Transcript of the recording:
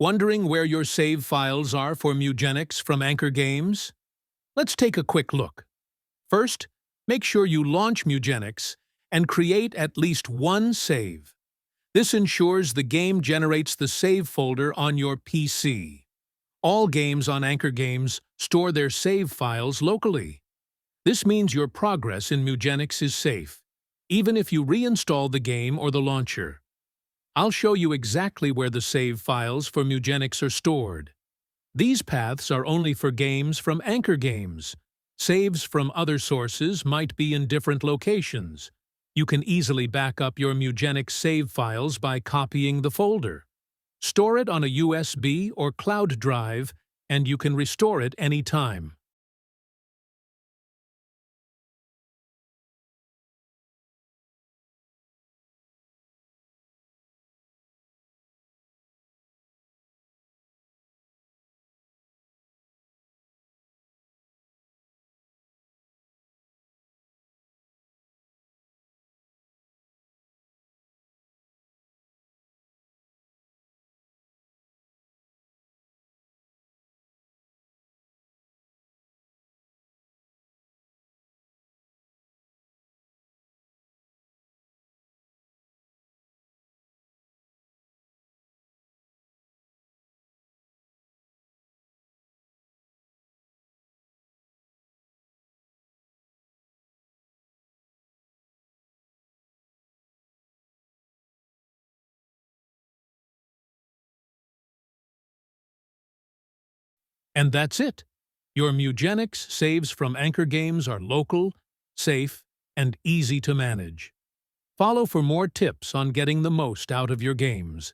Wondering where your save files are for Mewgenics from AnkerGames? Let's take a quick look. First, make sure you launch Mewgenics and create at least one save. This ensures the game generates the save folder on your PC. All games on AnkerGames store their save files locally. This means your progress in Mewgenics is safe, even if you reinstall the game or the launcher. I'll show you exactly where the save files for Mewgenics are stored. These paths are only for games from AnkerGames. Saves from other sources might be in different locations. You can easily back up your Mewgenics save files by copying the folder. Store it on a USB or cloud drive, and you can restore it anytime. And that's it. Your Mewgenics saves from AnkerGames are local, safe, and easy to manage. Follow for more tips on getting the most out of your games.